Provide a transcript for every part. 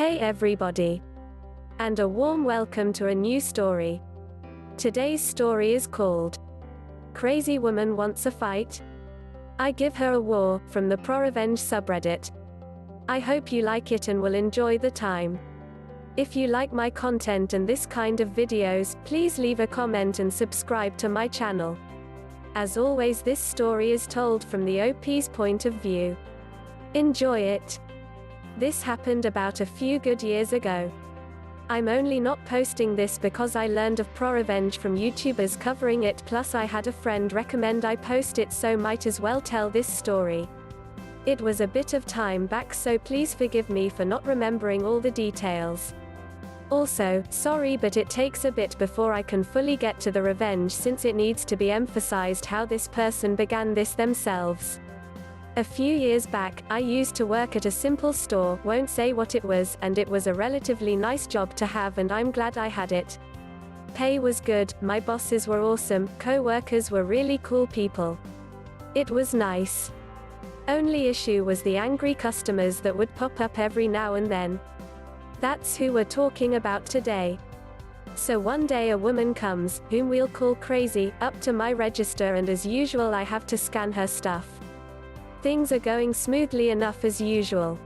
Hey everybody, and a warm welcome to a new story. Today's story is called Crazy Woman Wants a Fight? I Give Her a War, from the Prorevenge subreddit. I hope you like it and will enjoy the time. If you like my content and this kind of videos, please leave a comment and subscribe to my channel. As always, this story is told from the OP's point of view. Enjoy it. This happened about a few good years ago. I'm only not posting this because I learned of Prorevenge from YouTubers covering it, plus I had a friend recommend I post it, so might as well tell this story. It was a bit of time back, so please forgive me for not remembering all the details. Also, sorry, but it takes a bit before I can fully get to the revenge, since it needs to be emphasized how this person began this themselves. A few years back, I used to work at a simple store, won't say what it was, and it was a relatively nice job to have, and I'm glad I had it. Pay was good, my bosses were awesome, co-workers were really cool people. It was nice. Only issue was the angry customers that would pop up every now and then. That's who we're talking about today. So one day a woman comes, whom we'll call Crazy, up to my register, and as usual I have to scan her stuff. Things are going smoothly enough as usual.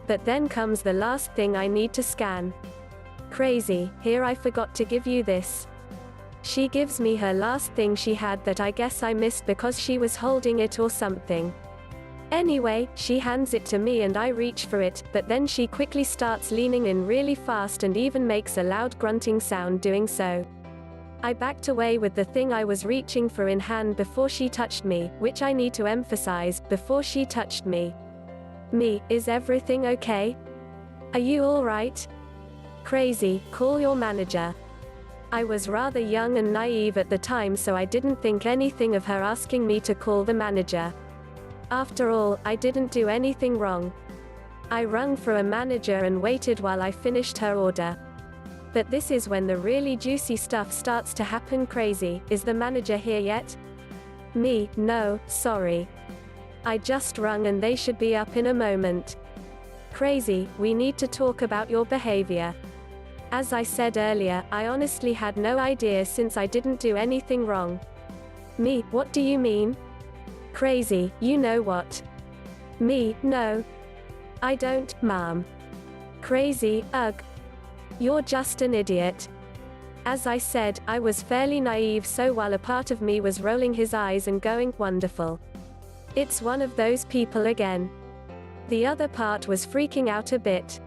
But then comes the last thing I need to scan. Crazy, here, I forgot to give you this. She gives me her last thing she had that I guess I missed because she was holding it or something. Anyway, she hands it to me and I reach for it, but then she quickly starts leaning in really fast and even makes a loud grunting sound doing so. I backed away with the thing I was reaching for in hand before she touched me, which I need to emphasize, before she touched me. Me, is everything okay? Are you alright? Crazy, call your manager. I was rather young and naive at the time, so I didn't think anything of her asking me to call the manager. After all, I didn't do anything wrong. I rung for a manager and waited while I finished her order. But this is when the really juicy stuff starts to happen. Crazy, is the manager here yet? Me, no, sorry. I just rung and they should be up in a moment. Crazy, we need to talk about your behavior. As I said earlier, I honestly had no idea since I didn't do anything wrong. Me, what do you mean? Crazy, you know what? Me, no. I don't, ma'am. Crazy, ugh. You're just an idiot. As I said, I was fairly naive, so while a part of me was rolling his eyes and going, wonderful. It's one of those people again. The other part was freaking out a bit.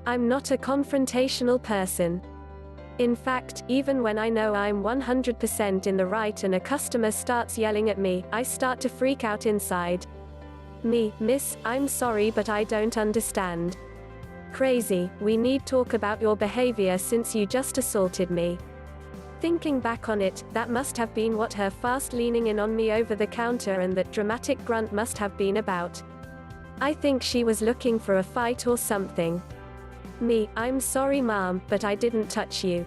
I'm not a confrontational person. In fact, even when I know I'm 100% in the right and a customer starts yelling at me, I start to freak out inside. Me, miss, I'm sorry, but I don't understand. Crazy, we need talk about your behavior since you just assaulted me. Thinking back on it, that must have been what her fast leaning in on me over the counter and that dramatic grunt must have been about. I think she was looking for a fight or something. Me, I'm sorry ma'am, but I didn't touch you.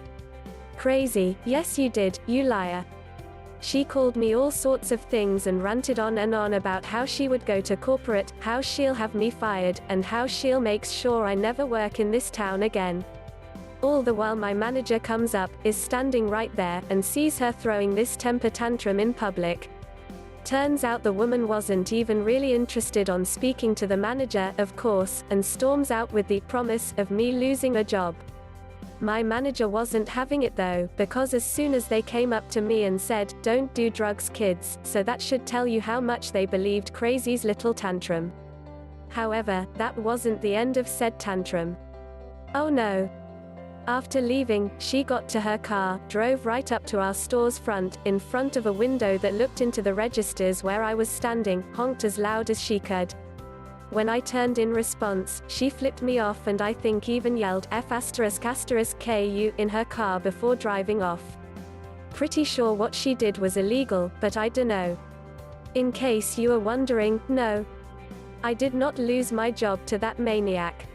Crazy, yes you did, you liar. She called me all sorts of things and ranted on and on about how she would go to corporate, how she'll have me fired, and how she'll make sure I never work in this town again. All the while my manager comes up, is standing right there, and sees her throwing this temper tantrum in public. Turns out the woman wasn't even really interested on speaking to the manager, of course, and storms out with the promise of me losing a job. My manager wasn't having it though, because as soon as they came up to me and said, "Don't do drugs, kids," so that should tell you how much they believed Crazy's little tantrum. However, that wasn't the end of said tantrum. Oh no. After leaving, she got to her car, drove right up to our store's front, in front of a window that looked into the registers where I was standing, honked as loud as she could. When I turned in response, she flipped me off and I think even yelled F******KU in her car before driving off. Pretty sure what she did was illegal, but I dunno. In case you were wondering, no. I did not lose my job to that maniac.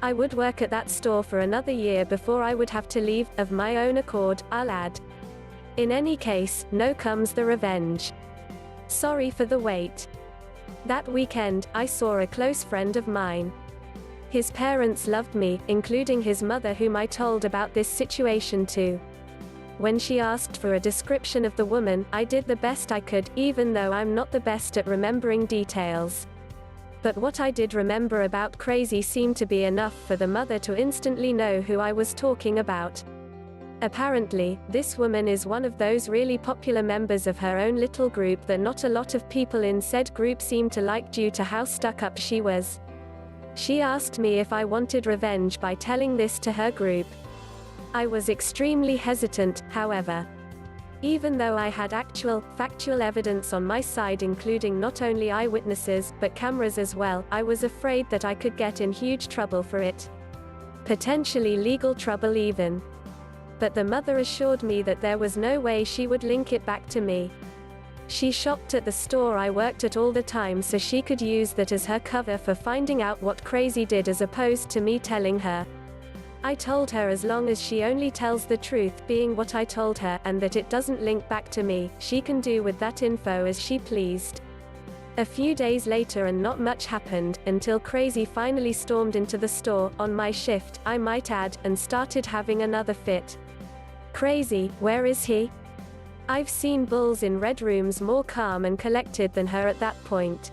I would work at that store for another year before I would have to leave, of my own accord, I'll add. In any case, no comes the revenge. Sorry for the wait. That weekend, I saw a close friend of mine. His parents loved me, including his mother, whom I told about this situation to. When she asked for a description of the woman, I did the best I could, even though I'm not the best at remembering details. But what I did remember about Crazy seemed to be enough for the mother to instantly know who I was talking about. Apparently, this woman is one of those really popular members of her own little group that not a lot of people in said group seemed to like due to how stuck up she was. She asked me if I wanted revenge by telling this to her group. I was extremely hesitant, however. Even though I had actual, factual evidence on my side, including not only eyewitnesses, but cameras as well, I was afraid that I could get in huge trouble for it. Potentially legal trouble even. But the mother assured me that there was no way she would link it back to me. She shopped at the store I worked at all the time, so she could use that as her cover for finding out what Crazy did, as opposed to me telling her. I told her as long as she only tells the truth, being what I told her, and that it doesn't link back to me, she can do with that info as she pleased. A few days later and not much happened, until Crazy finally stormed into the store, on my shift, I might add, and started having another fit. Crazy, where is he? I've seen bulls in red rooms more calm and collected than her at that point.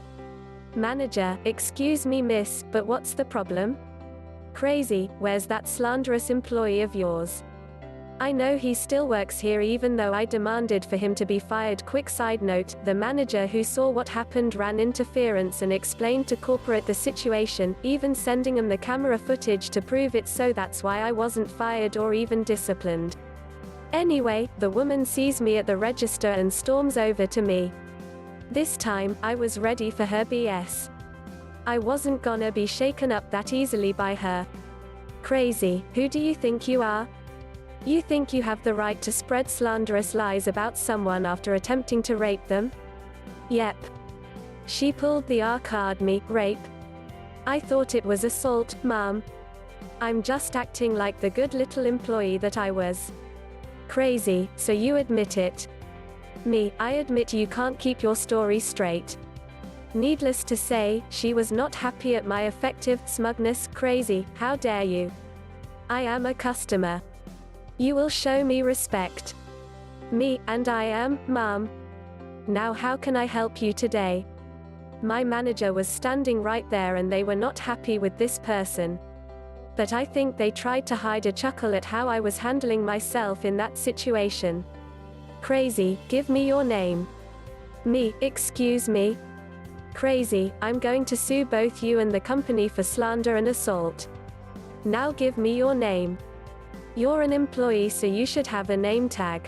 Manager, excuse me miss, but what's the problem? Crazy, where's that slanderous employee of yours? I know he still works here even though I demanded for him to be fired. Quick side note, the manager who saw what happened ran interference and explained to corporate the situation, even sending them the camera footage to prove it, so that's why I wasn't fired or even disciplined. Anyway, the woman sees me at the register and storms over to me. This time, I was ready for her BS. I wasn't gonna be shaken up that easily by her. Crazy, who do you think you are? You think you have the right to spread slanderous lies about someone after attempting to rape them? Yep. She pulled the R card. Me, rape? I thought it was assault, ma'am. I'm just acting like the good little employee that I was. Crazy, so you admit it. Me, I admit you can't keep your story straight. Needless to say, she was not happy at my effective smugness. Crazy, how dare you? I am a customer. You will show me respect. Me, and I am, ma'am. Now how can I help you today? My manager was standing right there and they were not happy with this person. But I think they tried to hide a chuckle at how I was handling myself in that situation. Crazy, give me your name. Me, excuse me? Crazy, I'm going to sue both you and the company for slander and assault. Now give me your name. You're an employee, so you should have a name tag.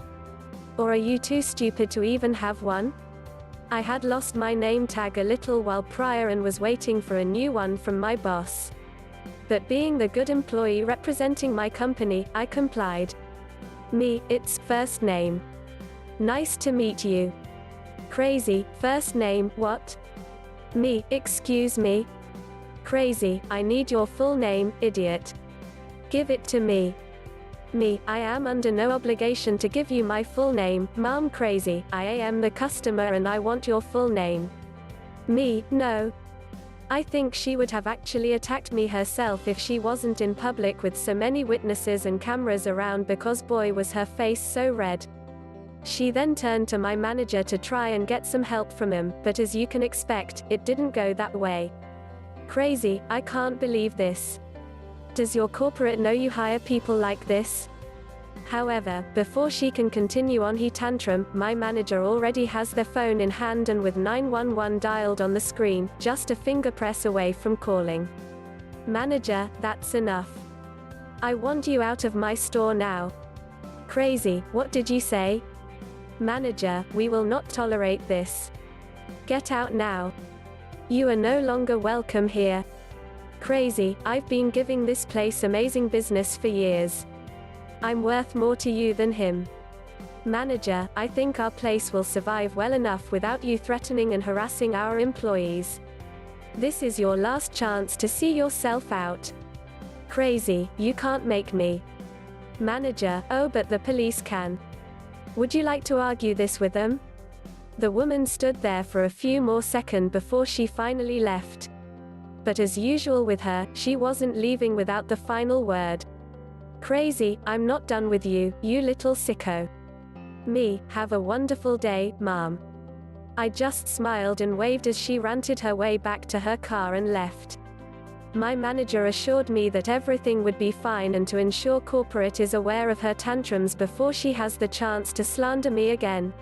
Or are you too stupid to even have one? I had lost my name tag a little while prior and was waiting for a new one from my boss. But being the good employee representing my company, I complied. Me, it's first name. Nice to meet you. Crazy, first name, what? Me, excuse me? Crazy, I need your full name, idiot. Give it to me. Me, I am under no obligation to give you my full name, ma'am. Crazy, I am the customer and I want your full name. Me, no. I think she would have actually attacked me herself if she wasn't in public with so many witnesses and cameras around, because boy was her face so red. She then turned to my manager to try and get some help from him, but as you can expect, it didn't go that way. Crazy, I can't believe this. Does your corporate know you hire people like this? However, before she can continue on her tantrum, my manager already has their phone in hand and with 911 dialed on the screen, just a finger press away from calling. Manager, that's enough. I want you out of my store now. Crazy, what did you say? Manager, we will not tolerate this. Get out now. You are no longer welcome here. Crazy, I've been giving this place amazing business for years. I'm worth more to you than him. Manager, I think our place will survive well enough without you threatening and harassing our employees. This is your last chance to see yourself out. Crazy, you can't make me. Manager, oh but the police can. Would you like to argue this with them? The woman stood there for a few more seconds before she finally left. But as usual with her, she wasn't leaving without the final word. "Crazy, I'm not done with you, you little sicko." Me, "Have a wonderful day, Mom." I just smiled and waved as she ranted her way back to her car and left. My manager assured me that everything would be fine and to ensure corporate is aware of her tantrums before she has the chance to slander me again.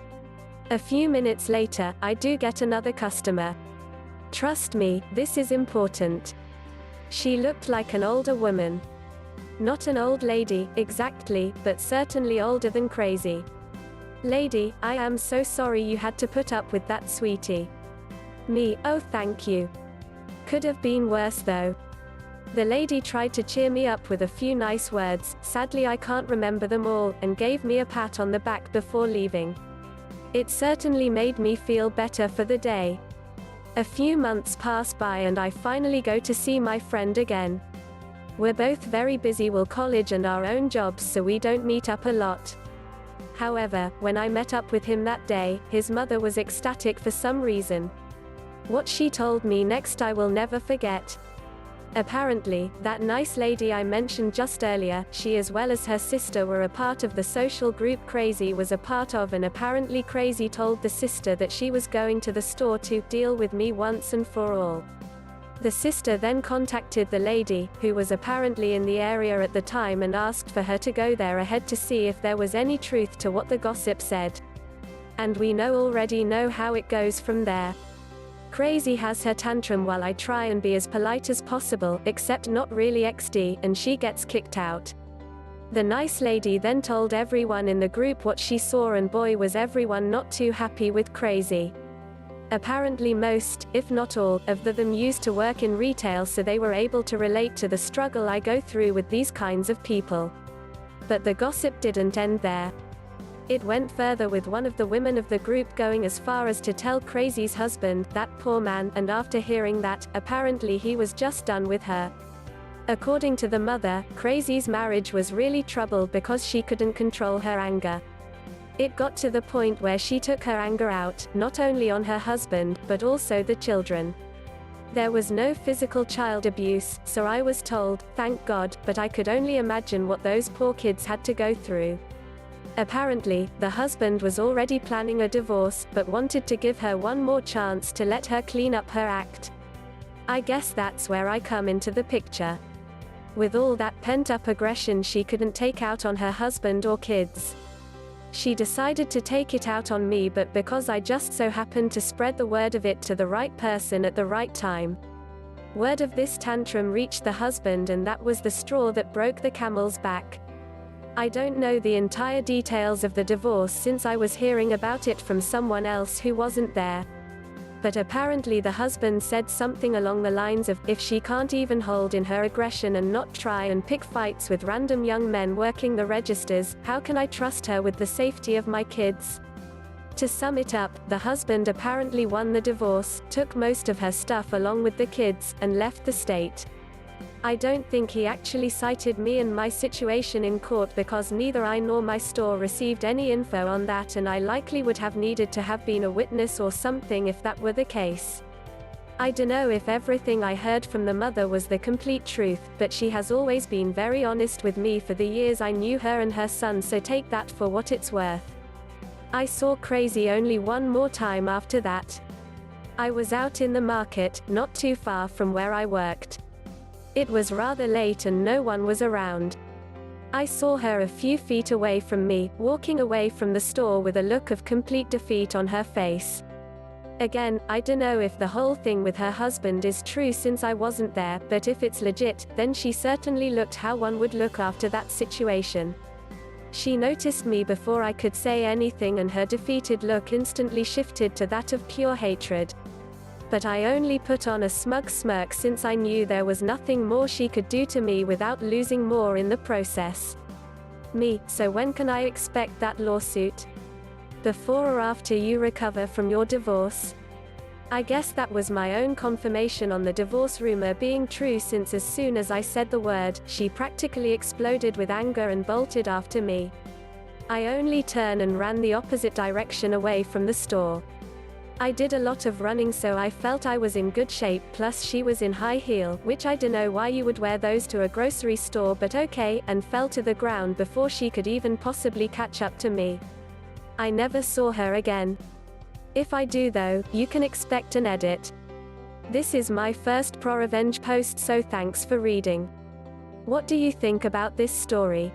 A few minutes later, I do get another customer. Trust me, this is important. She looked like an older woman. Not an old lady, exactly, but certainly older than crazy. "Lady, I am so sorry you had to put up with that, sweetie." Me, "Oh thank you. Could have been worse though." The lady tried to cheer me up with a few nice words, sadly I can't remember them all, and gave me a pat on the back before leaving. It certainly made me feel better for the day. A few months pass by and I finally go to see my friend again. We're both very busy with college and our own jobs, so we don't meet up a lot. However, when I met up with him that day, his mother was ecstatic for some reason. What she told me next I will never forget. Apparently, that nice lady I mentioned just earlier, she as well as her sister were a part of the social group Crazy was a part of, and apparently Crazy told the sister that she was going to the store to deal with me once and for all. The sister then contacted the lady, who was apparently in the area at the time, and asked for her to go there ahead to see if there was any truth to what the gossip said. And we already know how it goes from there. Crazy has her tantrum while I try and be as polite as possible, except not really XD, and she gets kicked out. The nice lady then told everyone in the group what she saw, and boy was everyone not too happy with Crazy. Apparently most, if not all, of them used to work in retail, so they were able to relate to the struggle I go through with these kinds of people. But the gossip didn't end there. It went further, with one of the women of the group going as far as to tell Crazy's husband, that poor man, and after hearing that, apparently he was just done with her. According to the mother, Crazy's marriage was really troubled because she couldn't control her anger. It got to the point where she took her anger out, not only on her husband, but also the children. There was no physical child abuse, so I was told, thank God, but I could only imagine what those poor kids had to go through. Apparently, the husband was already planning a divorce, but wanted to give her one more chance to let her clean up her act. I guess that's where I come into the picture. With all that pent-up aggression she couldn't take out on her husband or kids. She decided to take it out on me, but because I just so happened to spread the word of it to the right person at the right time. Word of this tantrum reached the husband, and that was the straw that broke the camel's back. I don't know the entire details of the divorce since I was hearing about it from someone else who wasn't there. But apparently the husband said something along the lines of, if she can't even hold in her aggression and not try and pick fights with random young men working the registers, how can I trust her with the safety of my kids? To sum it up, the husband apparently won the divorce, took most of her stuff along with the kids, and left the state. I don't think he actually cited me and my situation in court, because neither I nor my store received any info on that, and I likely would have needed to have been a witness or something if that were the case. I dunno if everything I heard from the mother was the complete truth, but she has always been very honest with me for the years I knew her and her son, so take that for what it's worth. I saw Crazy only one more time after that. I was out in the market, not too far from where I worked. It was rather late and no one was around. I saw her a few feet away from me, walking away from the store with a look of complete defeat on her face. Again, I dunno if the whole thing with her husband is true since I wasn't there, but if it's legit, then she certainly looked how one would look after that situation. She noticed me before I could say anything, and her defeated look instantly shifted to that of pure hatred. But I only put on a smug smirk since I knew there was nothing more she could do to me without losing more in the process. Me, so when can I expect that lawsuit? Before or after you recover from your divorce? I guess that was my own confirmation on the divorce rumor being true, since as soon as I said the word, she practically exploded with anger and bolted after me. I only turned and ran the opposite direction away from the store. I did a lot of running, so I felt I was in good shape, plus she was in high heel, which I dunno why you would wear those to a grocery store, but okay, and fell to the ground before she could even possibly catch up to me. I never saw her again. If I do though, you can expect an edit. This is my first Prorevenge post, so thanks for reading. What do you think about this story?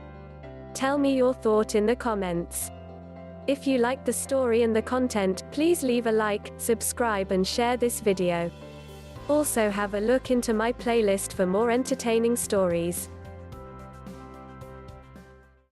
Tell me your thought in the comments. If you liked the story and the content, please leave a like, subscribe and share this video. Also have a look into my playlist for more entertaining stories.